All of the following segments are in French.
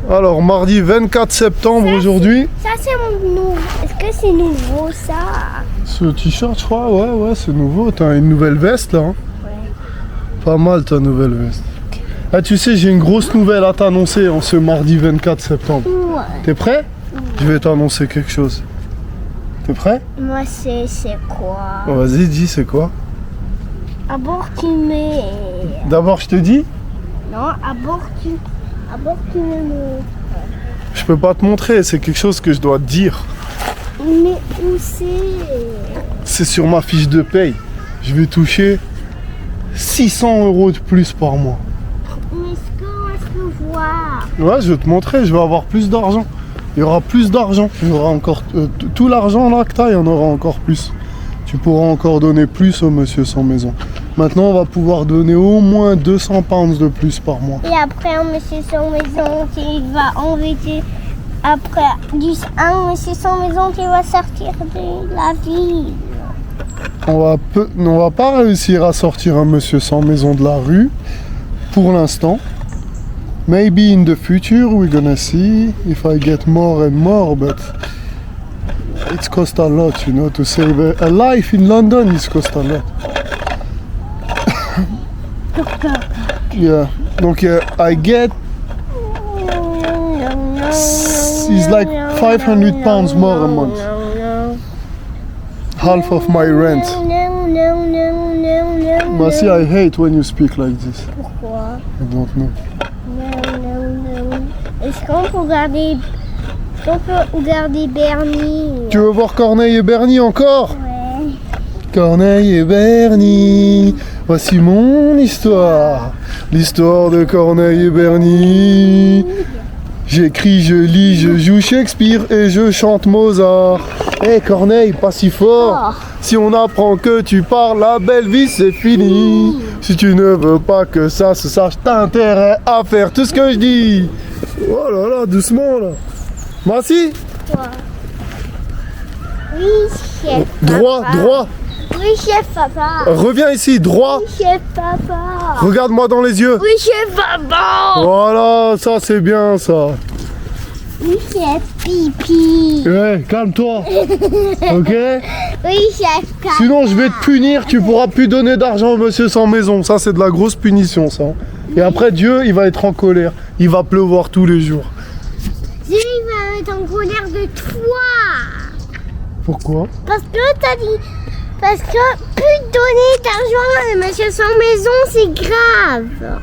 Alors, mardi 24 septembre aujourd'hui. Ça, c'est mon nouveau. Est-ce que c'est nouveau, ça? Ce t-shirt, je crois, ouais, c'est nouveau. T'as une nouvelle veste, là. Hein? Ouais. Pas mal, ta nouvelle veste. Ah, tu sais, j'ai une grosse nouvelle à t'annoncer en ce mardi 24 septembre. Ouais. T'es prêt? Je vais t'annoncer quelque chose. T'es prêt? Moi, c'est quoi? Oh, vas-y, dis, c'est quoi? Abortumé. D'abord, je te dis, Non, abortumé. je peux pas te montrer, c'est quelque chose que je dois te dire. Mais où c'est? C'est sur ma fiche de paye. Je vais toucher 600 € de plus par mois. Mais est-ce que je vois? Ouais, je vais te montrer, je vais avoir plus d'argent. Il y aura plus d'argent. Il y aura encore tout l'argent là que t'as, il y en aura encore plus. Tu pourras encore donner plus au monsieur sans maison. Maintenant, on va pouvoir donner au moins 200 pounds de plus par mois. Et après, un monsieur sans maison qui va enlever. Après, un monsieur sans maison qui va sortir de la ville. On va pas réussir à sortir un monsieur sans maison de la rue pour l'instant. Maybe in the future we're gonna see if I get more and more, but it costs a lot, you know, to save a life in London. It costs a lot. Yeah. Donc I get it's like 500 pounds more a month. Half of my rent. Massi, I hate when you speak like this. Pourquoi? I don't know. Non. Est-ce qu'on peut regarder Bernie? Tu veux voir Corneille et Bernie encore? Ouais. Corneille et Bernie, voici mon histoire. L'histoire de Corneille et Bernie. J'écris, je lis, je joue Shakespeare et je chante Mozart. Hé Corneille, pas si fort. Si on apprend que tu parles, la belle vie c'est fini. Si tu ne veux pas que ça se sache, t'as intérêt à faire tout ce que je dis. Oh là là, doucement là. Massi, Quoi? Oui, chef. droit, papa. droit. Oui, chef papa. Reviens ici, droit. Oui, chef papa. Regarde-moi dans les yeux. Oui, chef papa. Voilà, ça c'est bien ça. Oui, chef pipi. Ouais, calme-toi. Ok? Oui, chef papa. Sinon je vais te punir, tu pourras plus donner d'argent au monsieur sans maison. Ça c'est de la grosse punition ça. Et après Dieu il va être en colère. Il va pleuvoir tous les jours. Dieu, il va être en colère de toi. Pourquoi? Parce que t'as dit. Parce que plus donner d'argent à monsieur sans maison, c'est grave.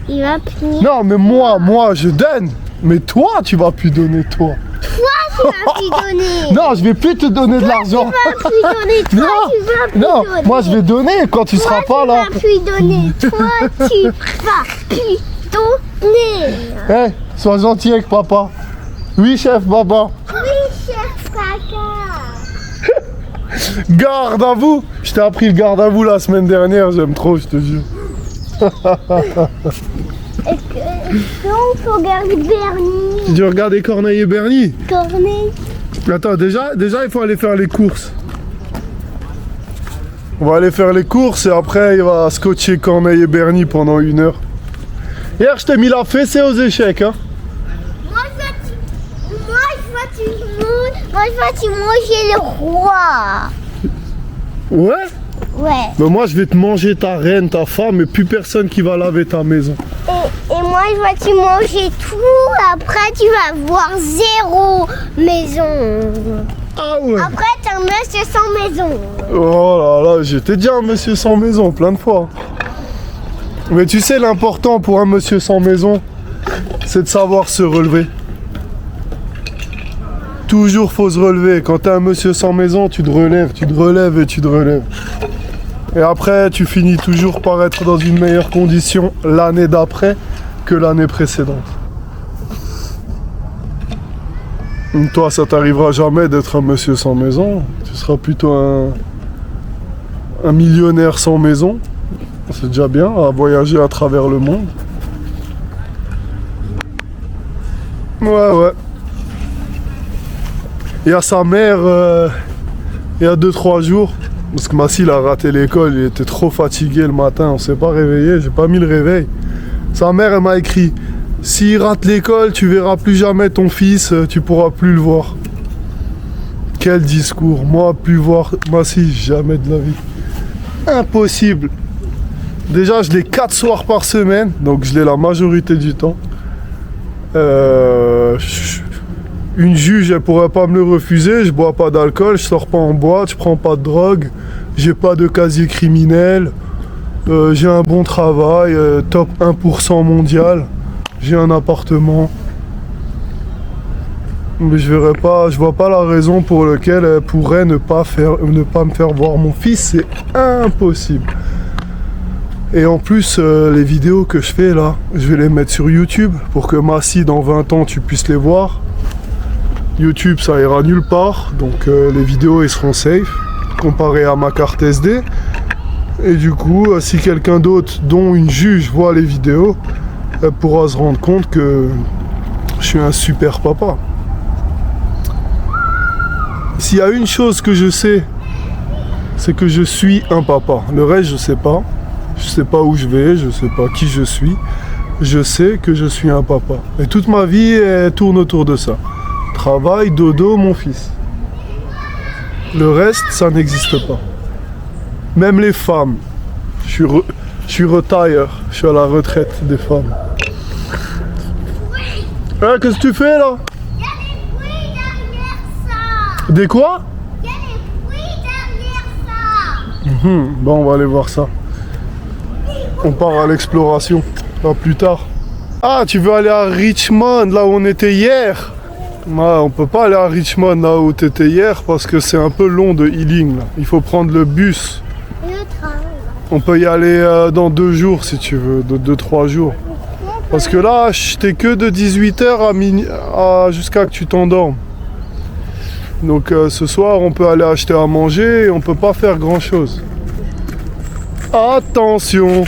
Il va punir. Non mais moi je donne. Mais toi tu vas plus donner toi. Toi, tu vas plus donner. Non, je vais plus te donner de l'argent. Tu vas plus donner. Toi, Non, tu vas plus non, donner. moi je vais donner quand tu seras pas là. Tu vas plus donner. Toi, tu vas plus donner. Eh, sois gentil avec papa. Oui chef papa. Oui, chef caca. Garde à vous. Je t'ai appris le garde à vous la semaine dernière, j'aime trop, je te jure. Est-ce qu'on peut regarder Bernie? Tu regardes Corneille et Bernie? Corneille. Attends, déjà il faut aller faire les courses. On va aller faire les courses et après il va scotcher Corneille et Bernie pendant 1 heure. Hier je t'ai mis la fessée aux échecs hein. Moi je vois tu manger le roi. Ouais? Ouais. Mais moi je vais te manger ta reine, ta femme et plus personne qui va laver ta maison. Et moi je vois tu manger tout. Après tu vas voir 0 maison. Ah ouais? Après t'es un monsieur sans maison. Oh là là, j'étais déjà un monsieur sans maison plein de fois. Mais tu sais l'important pour un monsieur sans maison, c'est de savoir se relever. Toujours faut se relever. Quand t'es un monsieur sans maison, tu te relèves et tu te relèves. Et après, tu finis toujours par être dans une meilleure condition l'année d'après que l'année précédente. Toi, ça t'arrivera jamais d'être un monsieur sans maison. Tu seras plutôt un millionnaire sans maison. C'est déjà bien, à voyager à travers le monde. Ouais. Il y a sa mère, il y a 2-3 jours, parce que Massi il a raté l'école, il était trop fatigué le matin, on s'est pas réveillé, j'ai pas mis le réveil. Sa mère elle m'a écrit S'il rate l'école, tu verras plus jamais ton fils, tu pourras plus le voir. Quel discours. Moi, plus voir Massi, jamais de la vie. Impossible. Déjà, je l'ai 4 soirs par semaine, donc je l'ai la majorité du temps. Une juge, elle pourrait pas me le refuser. Je bois pas d'alcool, je sors pas en boîte, je prends pas de drogue, j'ai pas de casier criminel, j'ai un bon travail, top 1% mondial, j'ai un appartement. Mais je vois pas la raison pour laquelle elle pourrait ne pas me faire voir mon fils, c'est impossible. Et en plus, les vidéos que je fais là, je vais les mettre sur YouTube pour que Massi, dans 20 ans, tu puisses les voir. YouTube, ça ira nulle part, donc les vidéos, ils seront safe, comparé à ma carte SD. Et du coup, si quelqu'un d'autre, dont une juge, voit les vidéos, elle pourra se rendre compte que je suis un super papa. S'il y a une chose que je sais, c'est que je suis un papa. Le reste, je sais pas. Je sais pas où je vais, je sais pas qui je suis. Je sais que je suis un papa. Et toute ma vie, elle tourne autour de ça. Travail, dodo, mon fils. Le reste, ça n'existe pas. Même les femmes. Je suis retire. Je suis à la retraite des femmes. Hein, qu'est-ce que tu fais là? Il y a des bruits derrière ça. Des quoi? Il y a des bruits derrière ça. Bon, on va aller voir ça. On part à l'exploration. Pas plus tard. Ah, tu veux aller à Richmond, là où on était hier? Ouais, on peut pas aller à Richmond, là où tu étais hier, parce que c'est un peu long de Ealing, là. Il faut prendre le bus. Et le train. On peut y aller dans 2 jours, si tu veux, de 2-3 jours. Parce que là, j'étais que de 18h jusqu'à que tu t'endormes. Donc ce soir, on peut aller acheter à manger et on peut pas faire grand-chose. Attention,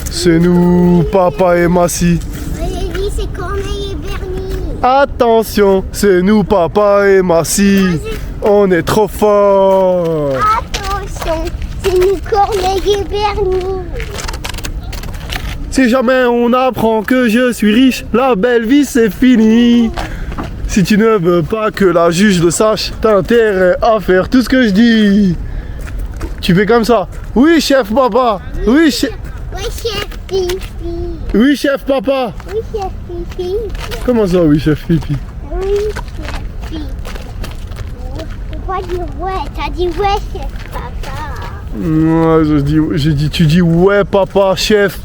c'est nous, papa et Massi. J'ai dit c'est Corneille et Bernie. Attention, c'est nous, papa et Massi. On est trop forts. Attention, c'est nous Corneille et Bernie. Si jamais on apprend que je suis riche, la belle vie c'est fini. Si tu ne veux pas que la juge le sache, t'as intérêt à faire tout ce que je dis. Tu fais comme ça. Oui, chef papa. Oui, chef. Oui, chef Pipi. Oui, chef papa. Oui, chef Pipi. Comment ça, oui, chef pipi? Oui, chef Pipi. Faut pas dire ouais, t'as dit ouais, chef papa. Ouais, j'ai dit, tu dis ouais, papa, chef.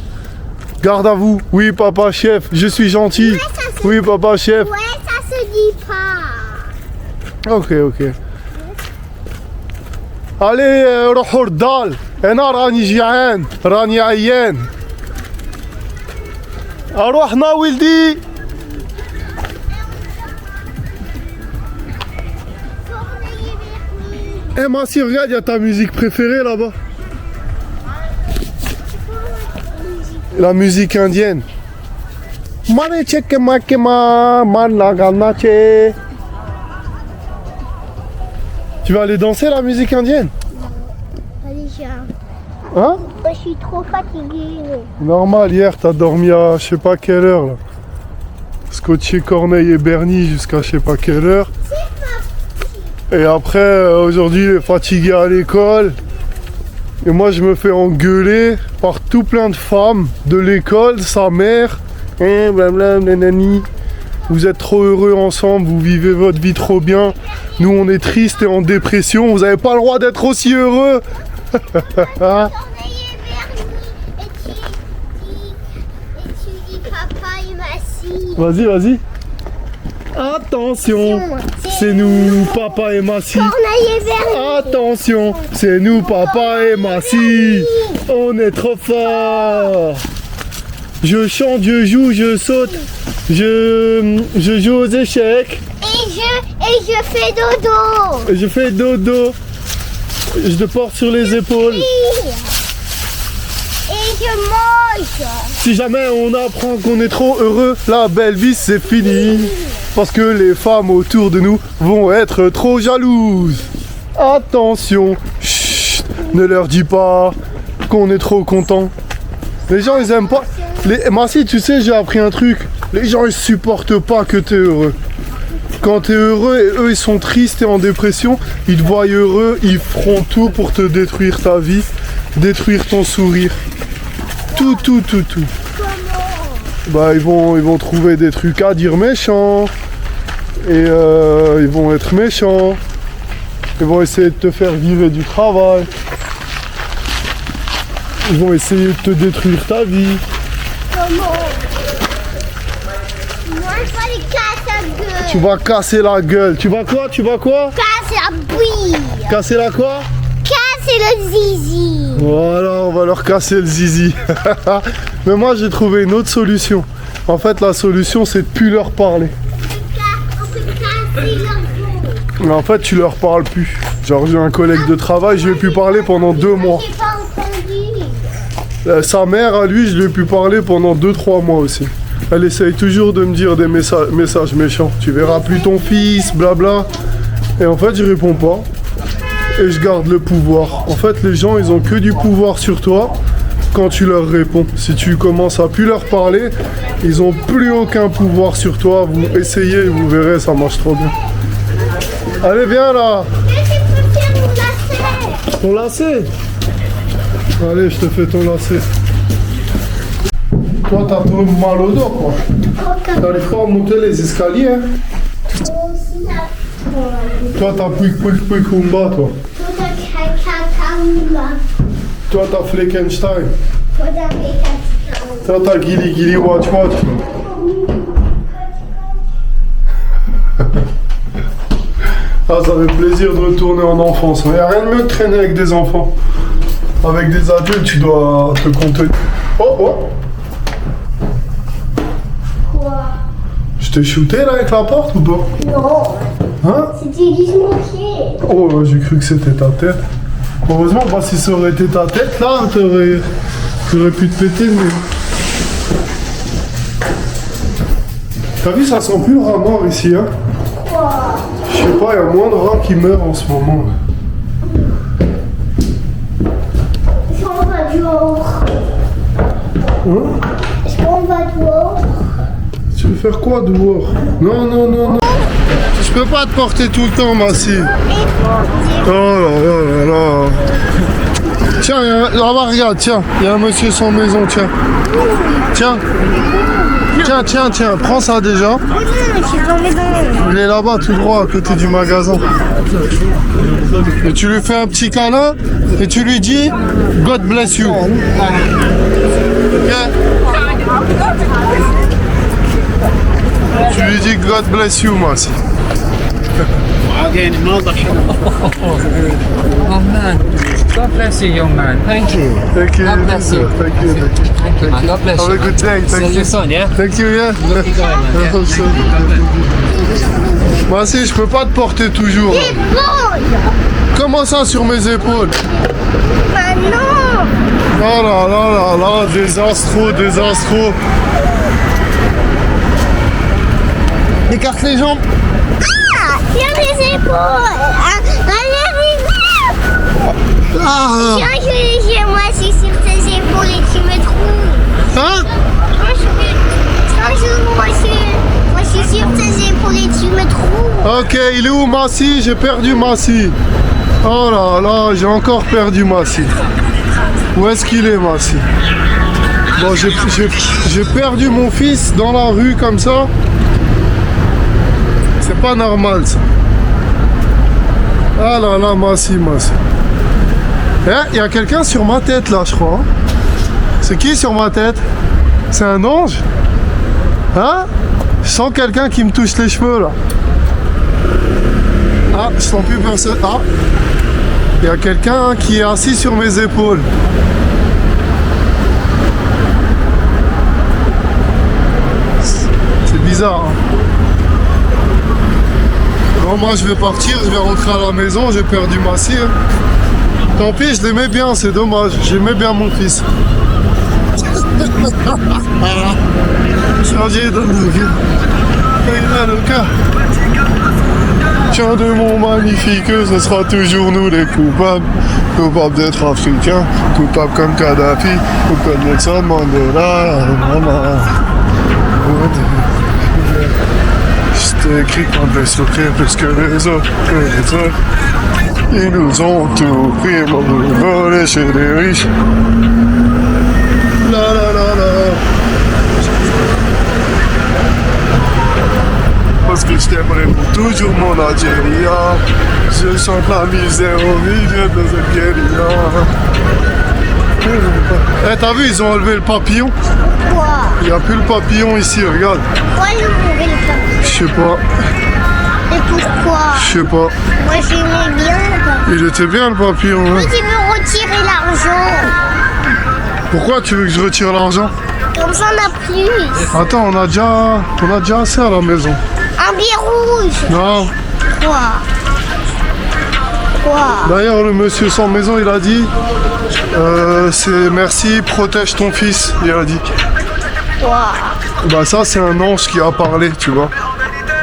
Garde à vous. Oui, papa, chef. Je suis gentil. Ouais, ça se... Oui, papa, chef. Ouais, ça se dit pas. Ok, ok. Allez, روحوا للدار. انا راني جيعان راني عيان. اروح انا ولدي. Corneille et Bernie. Eh Massi, regarde, il y a ta musique préférée là-bas. La musique indienne. Mane cheke makema managanache. Tu vas aller danser la musique indienne? Allez, j'ai un... Hein? Je suis trop fatiguée. Normal, hier t'as dormi à je sais pas quelle heure là. Scotché Corneille et Bernie jusqu'à je sais pas quelle heure. Et après, aujourd'hui, fatigué à l'école. Et moi, je me fais engueuler par tout plein de femmes de l'école, sa mère. Et blablabla, nanani. Vous êtes trop heureux ensemble, vous vivez votre vie trop bien. Nous, on est tristes et en dépression. Vous n'avez pas le droit d'être aussi heureux. Corneille et Bernie. Et tu dis papa et Massi. Vas-y, vas-y. Attention, c'est nous, papa et Massi. Corneille et Bernie. Attention, c'est nous, papa et Massi. On est trop fort. Je chante, je joue, je saute, je joue aux échecs. Et je fais dodo. Je fais dodo. Je te porte sur les épaules. Et je mange. Si jamais on apprend qu'on est trop heureux, la belle vie c'est fini. Parce que les femmes autour de nous vont être trop jalouses. Attention, chut, ne leur dis pas qu'on est trop content. Les gens ils aiment pas. Massi, tu sais, j'ai appris un truc. Les gens, ils supportent pas que t'es heureux. Quand t'es heureux et eux, ils sont tristes et en dépression, ils te voient heureux, ils feront tout pour te détruire ta vie, détruire ton sourire. Tout. Bah, ils vont trouver des trucs à dire méchants. Et ils vont être méchants. Ils vont essayer de te faire virer du travail. Ils vont essayer de te détruire ta vie. Comment? Moi, je vais les casser la gueule. Tu vas casser la gueule. Tu vas quoi? Casser la bouille. Casser la quoi? Casser le zizi. Voilà, on va leur casser le zizi. Mais moi, j'ai trouvé une autre solution. En fait, la solution, c'est de plus leur parler. On peut casser leur peau. Mais en fait, tu leur parles plus. Genre, j'ai un collègue de travail, je lui ai pu parler pendant 2 mois. J'ai pas entendu. Sa mère, à lui, je lui ai pu parler pendant 2-3 mois aussi. Elle essaye toujours de me dire des messages méchants. Tu verras plus ton fils, blabla. Et en fait, je réponds pas. Et je garde le pouvoir. En fait, les gens, ils ont que du pouvoir sur toi quand tu leur réponds. Si tu commences à plus leur parler, ils ont plus aucun pouvoir sur toi. Vous essayez et vous verrez, ça marche trop bien. Allez, viens là. Qu'est-ce que tu peux faire mon lacet? Ton lacet. Allez, je te fais ton lacet. Toi, t'as trop mal au dos, quoi. T'arrives pas à monter les escaliers, hein. Toi, t'as Kumba, toi. Toi, t'as Fleckenstein. Toi, t'as Gili Watch. Ah, ça fait plaisir de retourner en enfance. Il n'y a rien de mieux de traîner avec des enfants. Avec des adultes, tu dois te contenir. Oh. Quoi? Je t'ai shooté là avec la porte ou pas? Non, Hein? c'était juste mon pied. Oh, j'ai cru que c'était ta tête. Heureusement, bah, si ça aurait été ta tête, là, t'aurais pu te péter, mais... T'as vu, ça sent plus le rat mort ici, hein? Quoi? Je sais pas, il y a moins de rats qui meurent en ce moment. Là. Est-ce qu'on va dehors? Hein? Est-ce qu'on va dehors? Tu veux faire quoi dehors? Non. Je peux pas te porter tout le temps, Massi. Oh là. Tiens, là-bas, regarde, tiens. Il y a un monsieur sans maison, tiens. Tiens, prends ça déjà. Il est là-bas, tout droit, à côté du magasin. Et tu lui fais un petit câlin et tu lui dis God bless you. Ok? Tu lui dis God bless you, Massi. Oh man, God bless you, young man. Thank you. Thank you. God bless you. Thank you. Thank you, man. God bless Have you. a good day. See Thank your you. son, yeah? Thank you, yeah. Lucky guy, man. Yeah. Also. Massi, je peux pas te porter toujours. C'est bon! Comment ça sur mes épaules? Bah non! Oh là, désastro. Écarte les jambes. Ah! Tiens mes épaules! Ah. Tiens, moi je suis sur tes épaules et tu me trouves. Hein? Moi je suis sur tes épaules et tu me trouves. Ok, il est où Massi? J'ai perdu Massi. Oh là, j'ai encore perdu Massi. Où est-ce qu'il est, Massi? Bon, j'ai perdu mon fils dans la rue comme ça. C'est pas normal, ça. Ah là, Massi. Il y a quelqu'un sur ma tête, là, je crois. Hein? C'est qui sur ma tête? C'est un ange? Hein? Je sens quelqu'un qui me touche les cheveux, là. Ah, je sens plus personne. Ah! Il y a quelqu'un qui est assis sur mes épaules. C'est bizarre. Hein? Bon, moi je vais partir, je vais rentrer à la maison, j'ai perdu Massi. Hein. Tant pis, je l'aimais bien, c'est dommage. J'aimais bien mon fils. Changer de vie. Et là, le cas. Tiens de mon magnifique, ce sera toujours nous les coupables. coupable d'être africain, coupable comme Kadhafi, ou comme Nelson Mandela, maman. Je t'ai écrit qu'on devait souffrir plus que les autres, Ils nous ont tout pris, volé chez les riches. La la la la. Parce que je t'aimerai pour toujours mon Algérie. Je chante la misère au milieu de cette guérilla. Eh, t'as vu, ils ont enlevé le papillon? Pourquoi? Il n'y a plus le papillon ici, regarde. Pourquoi ils ont enlevé le papillon? Je sais pas, Et pourquoi? je sais pas. Moi j'aimais bien le papillon. Il était bien le papillon, hein. Mais tu veux retirer l'argent. Pourquoi tu veux que je retire l'argent? Comme ça on a plus. Attends, on a déjà assez à la maison. Un billet rouge. Non. Quoi? D'ailleurs, le monsieur sans maison, il a dit c'est merci, protège ton fils, il a dit. Quoi? Bah ça, c'est un ange qui a parlé, tu vois.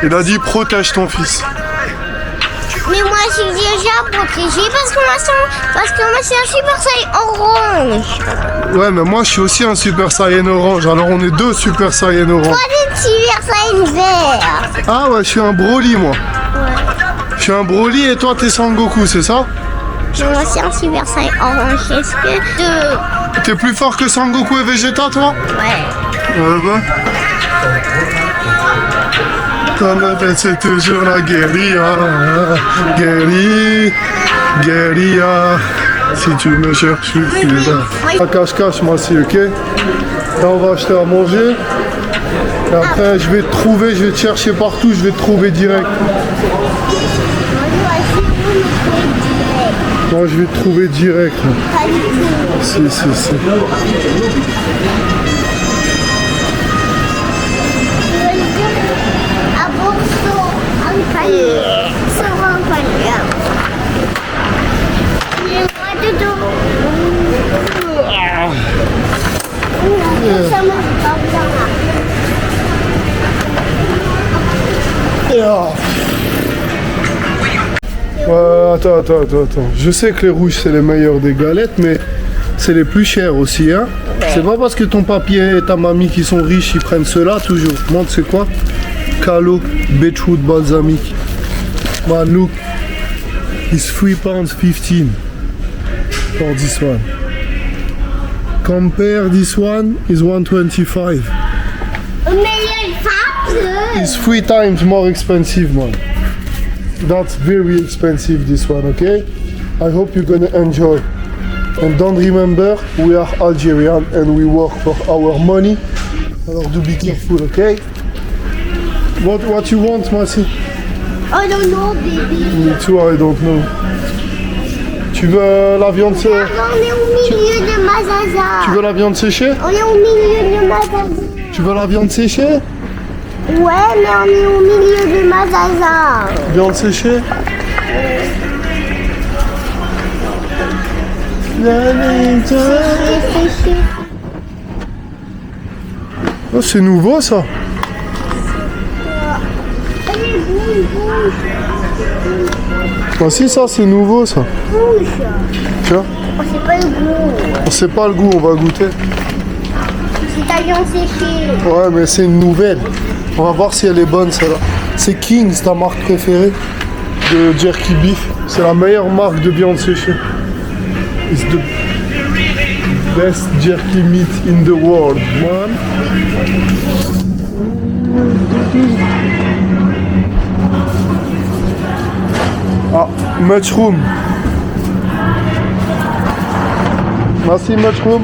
Il a dit protège ton fils. Mais moi je suis déjà protégée parce que moi c'est un Super Saiyan orange. Ouais, mais moi, je suis aussi un Super Saiyan orange. Alors, on est deux Super Saiyan orange. Toi t'es Super Saiyan vert. Ah ouais, je suis un Broly, moi. Ouais. Je suis un Broly et toi, t'es Sangoku, c'est ça? Mais moi c'est un Super Saiyan orange. Est-ce que T'es plus fort que Sangoku et Vegeta, toi? Ouais. Bah. Ton appel, c'est toujours la guérilla. Guérilla. Si tu me cherches, je suis là. À cache-cache, moi, si, ok? Là, on va acheter à manger. Et après, je vais te trouver, je vais te chercher partout, je vais te trouver direct. Moi, je vais te trouver direct. Pas du tout. Si. À Bordeaux, un panier. Sur un panier. Et moi dedans. Ça marche pas bien. Ouais, attends. Je sais que les rouges, c'est les meilleurs des galettes, mais c'est les plus chers aussi, hein. C'est pas parce que ton papier et ta mamie qui sont riches, ils prennent cela toujours. Montre, c'est quoi? Calo Beetroot Balsamic. Man, look. It's £3.15 for this one. Compare this one is 125. Mais il y a une fable. It's 3 times more expensive, man. That's very expensive, this one, okay? I hope you're gonna enjoy. And don't remember, we are Algerian and we work for our money. Alors do be careful, okay? What you want, Massi? I don't know, baby. Me too, I don't know. Tu veux la viande séchée? On est au milieu de Mazaza. Tu veux la viande séchée? On est au milieu de Mazaza. Tu veux la viande séchée? Ouais, mais on est au milieu de Mazaza. Viande séchée? Oh, c'est nouveau ça. Ah si, ça c'est nouveau ça. Rouge. Tiens, On sait pas le goût. on sait pas le goût, on va goûter. C'est ta viande séchée. Ouais, mais c'est une nouvelle. On va voir si elle est bonne celle-là. C'est King's, ta marque préférée de jerky beef. C'est la meilleure marque de viande séchée. It's the best jerky meat in the world, man. Ah, mushroom. Merci mushroom.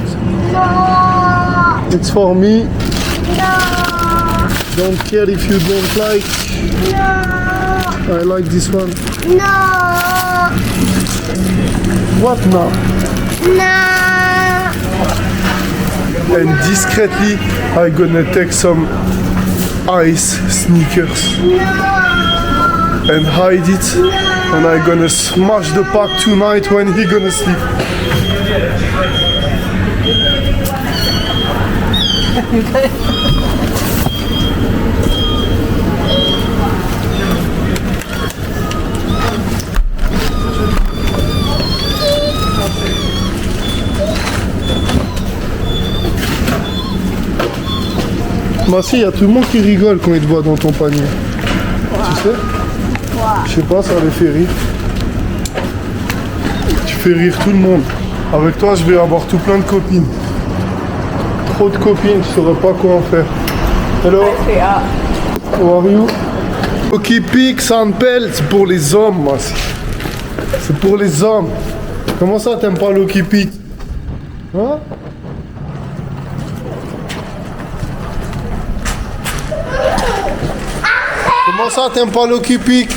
Non. It's for me. Non. Don't care if you don't like. Non. I like this one. Non. What now? Non. And discreetly, I'm gonna take some ice sneakers and hide it. And I'm gonna smash the pack tonight when he gonna sleep. Massi, il y a tout le monde qui rigole quand ils te voient dans ton panier. Tu sais? Je sais pas, ça les fait rire. Tu fais rire tout le monde. Avec toi, je vais avoir tout plein de copines. Trop de copines, je saurais pas quoi en faire. Hello. How are you? Lucky Peak, Sandpel, c'est pour les hommes, Massi. C'est pour les hommes. Comment ça, t'aimes pas Lucky Peak? Hein? Comment ça, t'aimes pas Lucky Peak?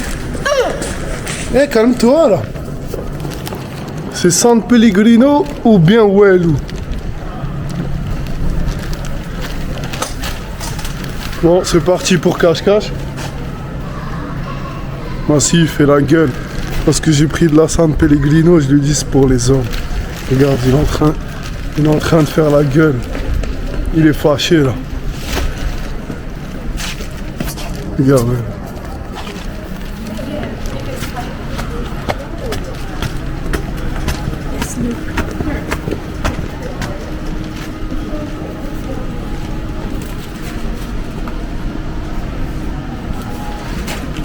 Eh, calme-toi, là. C'est San Pellegrino ou bien Wellou? Bon, c'est parti pour cache-cache. Massi, il fait la gueule. Parce que j'ai pris de la San Pellegrino, je lui dis c'est pour les hommes. Regarde, il est en train de faire la gueule. Il est fâché, là. Regarde.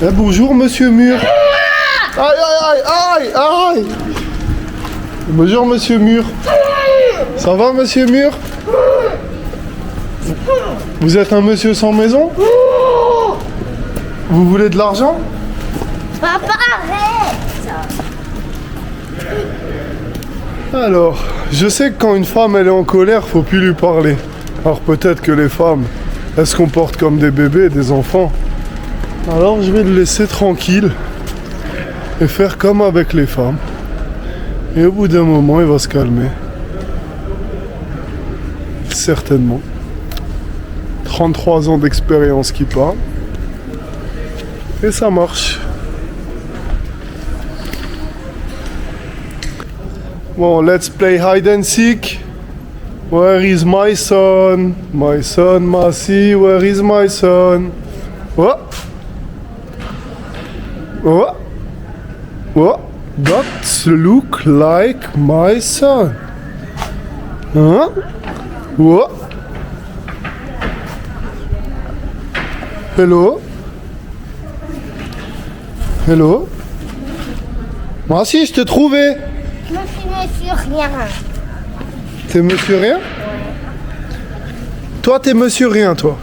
Eh, bonjour, monsieur Mur. Aïe, aïe, aïe, aïe, aïe. Bonjour, monsieur Mur. Ça va, monsieur Mur? Vous êtes un monsieur sans maison? Vous voulez de l'argent? Papa, arrête. Alors, je sais que quand une femme elle est en colère, faut plus lui parler. Alors peut-être que les femmes, elles se comportent comme des bébés, des enfants. Alors je vais le laisser tranquille et faire comme avec les femmes. Et au bout d'un moment, il va se calmer. Certainement. 33 ans d'expérience qui parle. Et ça marche. Bon, let's play hide and seek. Where is my son? My son, Massi, where is my son? Oh. Oh. Oh. That look like my son. Hein? Oh. Hello? Hello? Massi, je t'ai trouvé. Je suis monsieur rien. T'es monsieur rien? Toi, t'es monsieur rien, toi.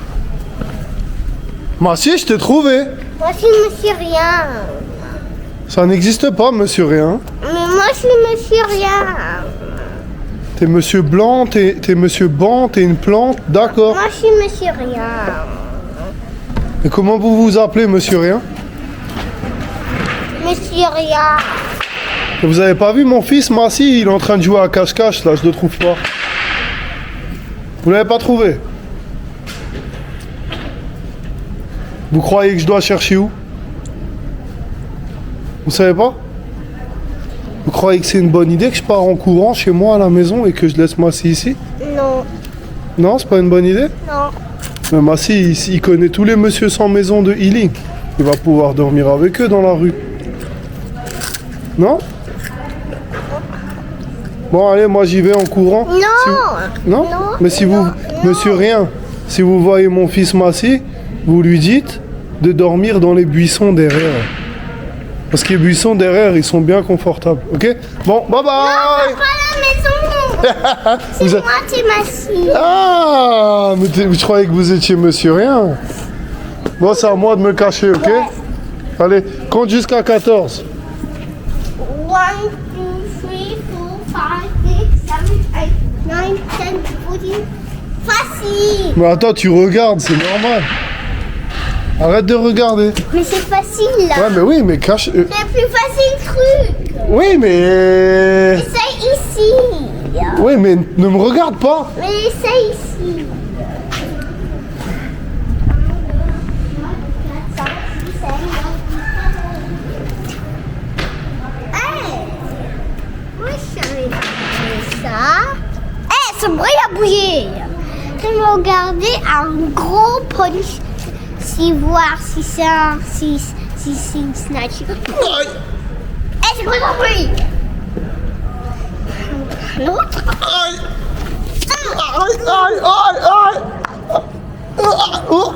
Massi, je t'ai trouvé. Moi, je suis monsieur rien. Ça n'existe pas, monsieur rien. Mais moi, je suis monsieur rien. T'es monsieur blanc, t'es monsieur banc, t'es une plante, d'accord. Moi, je suis monsieur rien. Et comment vous vous appelez, monsieur rien? Monsieur rien. Et vous avez pas vu mon fils, Massi, il est en train de jouer à cache-cache, là, je le trouve pas. Vous l'avez pas trouvé? Vous croyez que je dois chercher où? Vous savez pas? Vous croyez que c'est une bonne idée que je pars en courant chez moi à la maison et que je laisse Massi ici? Non. Non, c'est pas une bonne idée? Non. Mais Massi, il connaît tous les messieurs sans maison de Healing. Il va pouvoir dormir avec eux dans la rue. Non? Bon, allez, moi j'y vais en courant. Non. Non? Non, Mais si vous, non. monsieur rien, si vous voyez mon fils Massi, vous lui dites de dormir dans les buissons derrière. Parce que les buissons derrière, ils sont bien confortables, ok? Bon, bye bye! Pas la maison. Vous C'est êtes- moi, c'est ma fille. Ah, mais je croyais que vous étiez monsieur rien. Bon, c'est à moi de me cacher, ok? Allez, compte jusqu'à 14. 1, 2, 3, 4, 5, 6, 7, 8, 9, 10, 14. Facile. Mais attends, tu regardes, c'est normal. Arrête de regarder. Mais c'est facile là. Ouais, mais oui, mais cache... C'est plus facile truc. Oui, mais... Essaye ici. Oui, mais ne me regarde pas. Mais essaye ici. 1, 2, 3, 4, 5, 6, 7, 8, 9. Hey! Moi je savais pas faire ça. Hey, ce bruit a bougé. Je vais regarder un gros police. Si voir si c'est un... Si c'est une snatch. Hey, c'est quoi ton bruit? L'autre? Aïe, aïe, aïe, aïe. Oh.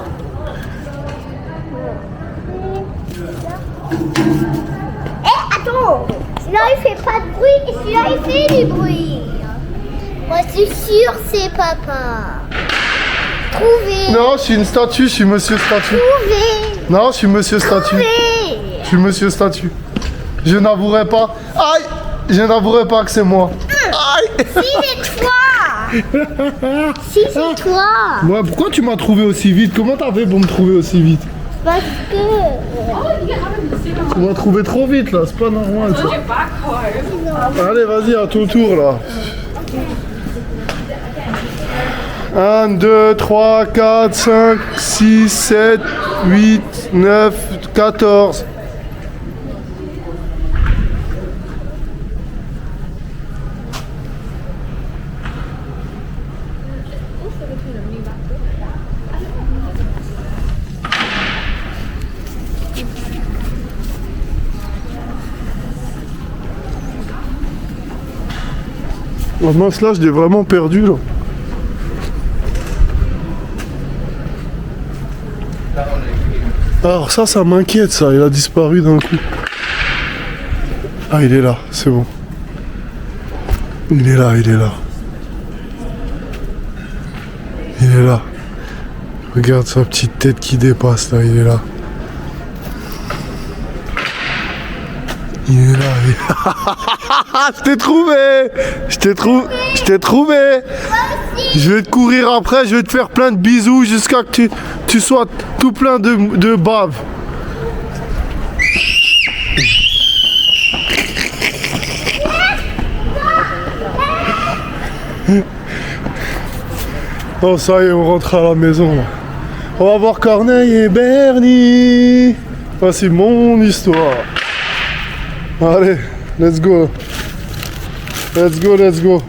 Attends, celui-là il fait pas de bruit et celui-là il fait du bruit. Moi c'est sûr c'est papa. Trouvé. Non, je suis une statue, je suis monsieur statue. Trouvé. Non, je suis monsieur statue. Trouvé. Je suis monsieur statue. Je n'avouerai pas. Aïe! Je n'avouerai pas que c'est moi. Aïe! Si c'est toi. Si c'est toi. Ouais, pourquoi tu m'as trouvé aussi vite? Comment t'as fait pour me trouver aussi vite? Parce que... Tu m'as trouvé trop vite là, c'est pas normal ça. Allez, vas-y, à ton tour là. 1, 2, 3, 4, 5, 6, 7, 8, 9, 14. Oh mince, là, je l'ai vraiment perdu là. Alors ça m'inquiète ça, il a disparu d'un coup. Ah, il est là, c'est bon. Il est là, il est là. Il est là. Regarde sa petite tête qui dépasse là, il est là. Il est là, il est là. Je t'ai trouvé. Je t'ai trouvé. Je vais te courir après, je vais te faire plein de bisous jusqu'à que tu sois tout plein de bave. Oh ça y est, on rentre à la maison là. On va voir Corneille et Bernie. Voici mon histoire. Allez, let's go. Let's go, let's go.